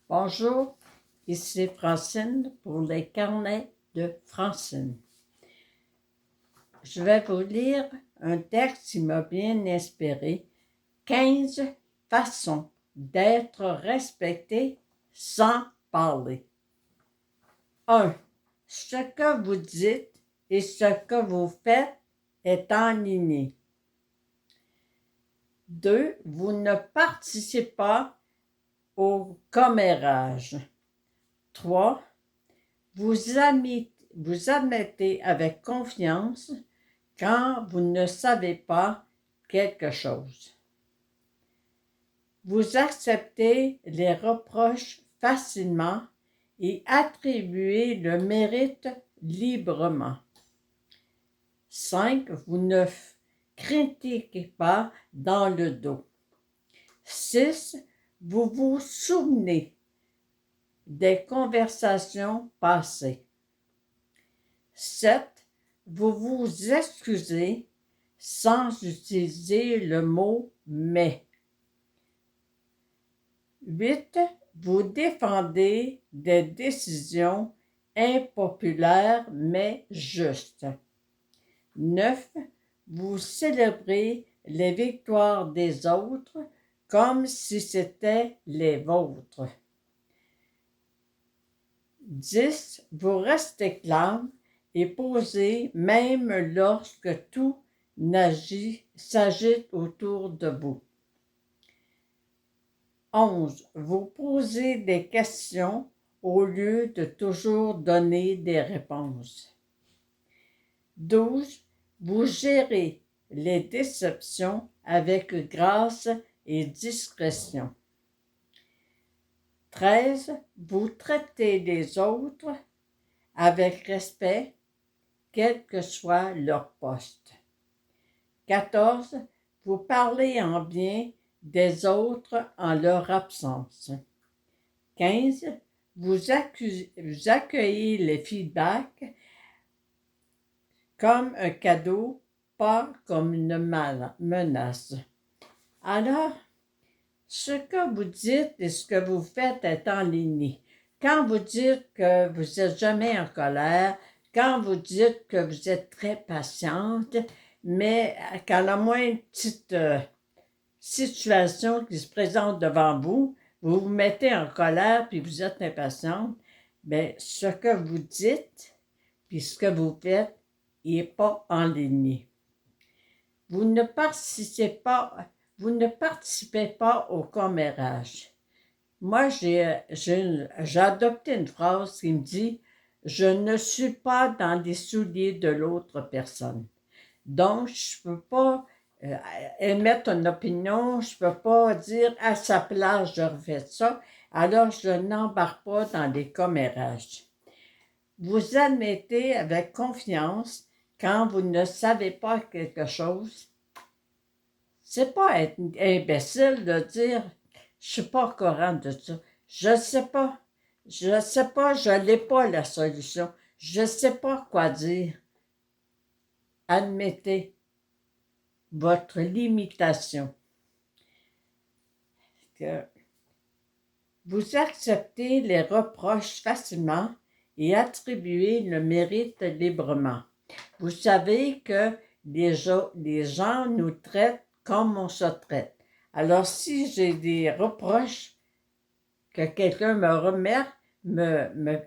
Bonjour, ici Francine pour les carnets de Francine. Je vais vous lire un texte qui m'a bien inspiré. 15 façons d'être respecté sans parler. 1. Ce que vous dites et ce que vous faites est en ligne. 2. Vous ne participez pas au commérage. 3. Vous admettez avec confiance quand vous ne savez pas quelque chose. Vous acceptez les reproches facilement et attribuez le mérite librement. 5. Vous ne critiquez pas dans le dos. 6. Vous vous souvenez des conversations passées. 7. Vous vous excusez sans utiliser le mot « mais ». 8. Vous défendez des décisions impopulaires mais justes. 9. Vous célébrez les victoires des autres comme si c'était les vôtres. 10. Vous restez calme et posé même lorsque tout s'agite autour de vous. 11. Vous posez des questions au lieu de toujours donner des réponses. 12. Vous gérez les déceptions avec grâce et discrétion. 13. Vous traitez les autres avec respect, quel que soit leur poste. 14. Vous parlez en bien des autres en leur absence. 15. Vous accueillez les feedbacks comme un cadeau, pas comme une menace. Alors, ce que vous dites et ce que vous faites est en ligne. Quand vous dites que vous n'êtes jamais en colère, quand vous dites que vous êtes très patiente, mais qu'à la moindre petite situation qui se présente devant vous, vous vous mettez en colère puis vous êtes impatiente, bien, ce que vous dites puis ce que vous faites n'est pas en ligne. Vous ne participez pas au commérage. Moi, j'ai adopté une phrase qui me dit « Je ne suis pas dans les souliers de l'autre personne ». Donc, je ne peux pas émettre une opinion, je ne peux pas dire « à sa place, je refais ça », alors je n'embarque pas dans les commérages. Vous admettez avec confiance quand vous ne savez pas quelque chose. C'est pas être imbécile de dire « je suis pas au courant de ça, je sais pas, je n'ai pas la solution, je sais pas quoi dire ». Admettez votre limitation. Que vous acceptez les reproches facilement et attribuez le mérite librement. Vous savez que les gens nous traitent comme on se traite. Alors, si j'ai des reproches que quelqu'un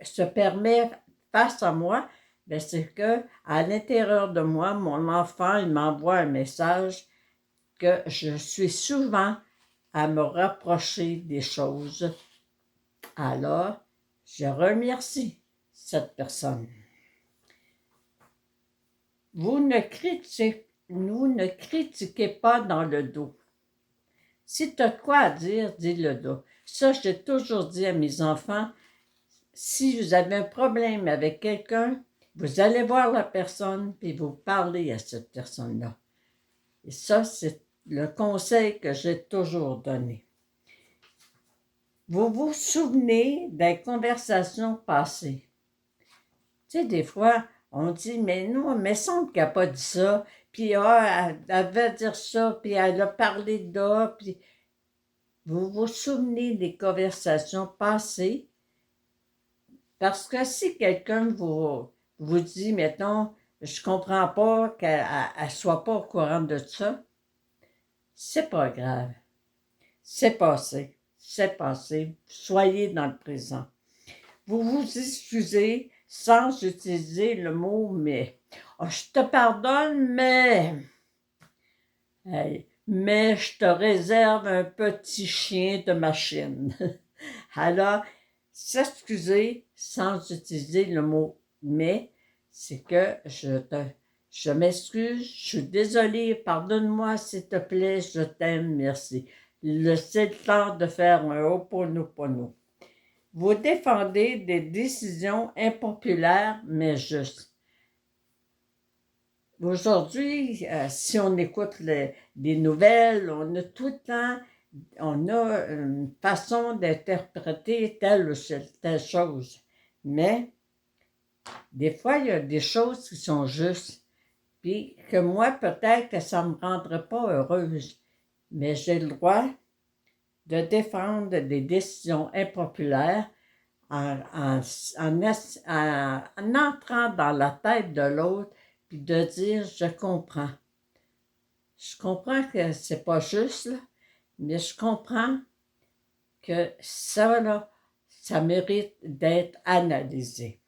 se permet face à moi, bien c'est que à l'intérieur de moi, mon enfant, il m'envoie un message que je suis souvent à me rapprocher des choses. Alors, je remercie cette personne. Vous ne critiquez pas dans le dos. Si tu as quoi à dire, dis-le dos. Ça, j'ai toujours dit à mes enfants, si vous avez un problème avec quelqu'un, vous allez voir la personne et vous parlez à cette personne-là. Et ça, c'est le conseil que j'ai toujours donné. Vous vous souvenez des conversations passées. Tu sais, des fois, on dit, mais non, mais semble qu'elle n'a pas dit ça, puis elle devait dire ça, puis elle a parlé de là, puis vous vous souvenez des conversations passées, parce que si quelqu'un vous dit, mettons, je comprends pas qu'elle ne soit pas au courant de ça, c'est pas grave. C'est passé. C'est passé. Soyez dans le présent. Vous vous excusez sans utiliser le mot mais. Oh, je te pardonne, mais. Hey, mais je te réserve un petit chien de machine. Alors, s'excuser sans utiliser le mot mais, c'est que je m'excuse, je suis désolée, pardonne-moi s'il te plaît, je t'aime, merci. C'est le temps de faire un Ho'oponopono. Vous défendez des décisions impopulaires mais justes. Aujourd'hui, si on écoute les nouvelles, on a tout le temps, on a une façon d'interpréter telle ou telle chose. Mais des fois, il y a des choses qui sont justes. Puis que moi, peut-être que ça ne me rendrait pas heureuse. Mais j'ai le droit de défendre des décisions impopulaires en entrant dans la tête de l'autre puis de dire je comprends. Je comprends que c'est pas juste, là, mais je comprends que ça, là, ça mérite d'être analysé.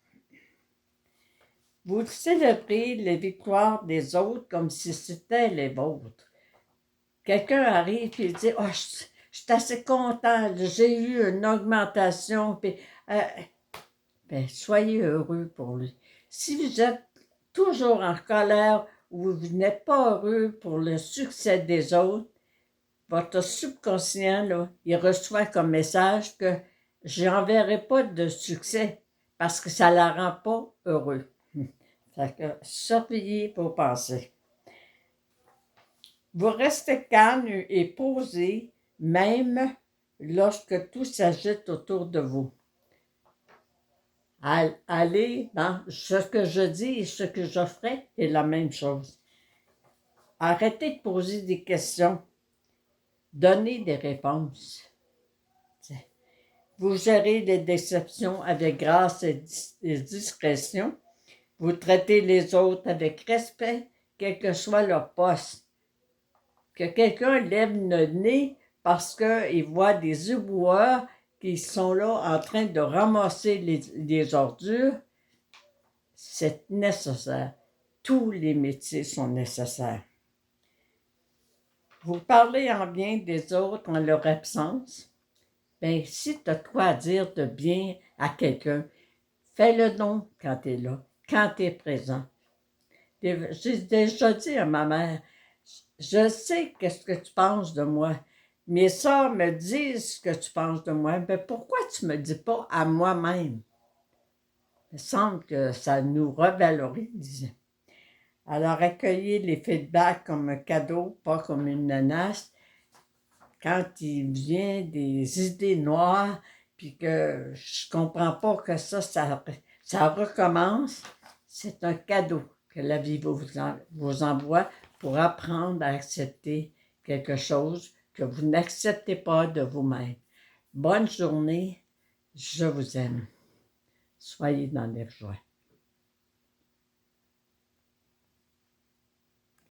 Vous célébrez les victoires des autres comme si c'était les vôtres. Quelqu'un arrive et dit oh, je suis assez content, j'ai eu une augmentation. Puis, ben, soyez heureux pour lui. Si vous êtes toujours en colère ou vous n'êtes pas heureux pour le succès des autres, votre subconscient, là, il reçoit comme message que je n'enverrai pas de succès parce que ça ne la rend pas heureux. Fait que surveillez vos pensées. Vous restez calme et posé même lorsque tout s'agite autour de vous. Allez, ce que je dis et ce que je ferai est la même chose. Arrêtez de poser des questions. Donnez des réponses. Vous gérez les déceptions avec grâce et discrétion. Vous traitez les autres avec respect, quel que soit leur poste. Que quelqu'un lève le nez parce qu'il voit des éboueurs qui sont là en train de ramasser les ordures, c'est nécessaire. Tous les métiers sont nécessaires. Vous parlez en bien des autres en leur absence. Bien, si tu as quoi à dire de bien à quelqu'un, fais-le donc quand tu es là, quand tu es présent. J'ai déjà dit à ma mère, je sais qu'est-ce que tu penses de moi. Mes sœurs me disent ce que tu penses de moi. Mais pourquoi tu ne me dis pas à moi-même? Il me semble que ça nous revalorise. Alors, accueillez les feedbacks comme un cadeau, pas comme une menace. Quand il vient des idées noires, puis que je ne comprends pas que ça recommence, c'est un cadeau que la vie vous envoie pour apprendre à accepter quelque chose que vous n'acceptez pas de vous-même. Bonne journée, je vous aime. Soyez dans les joies.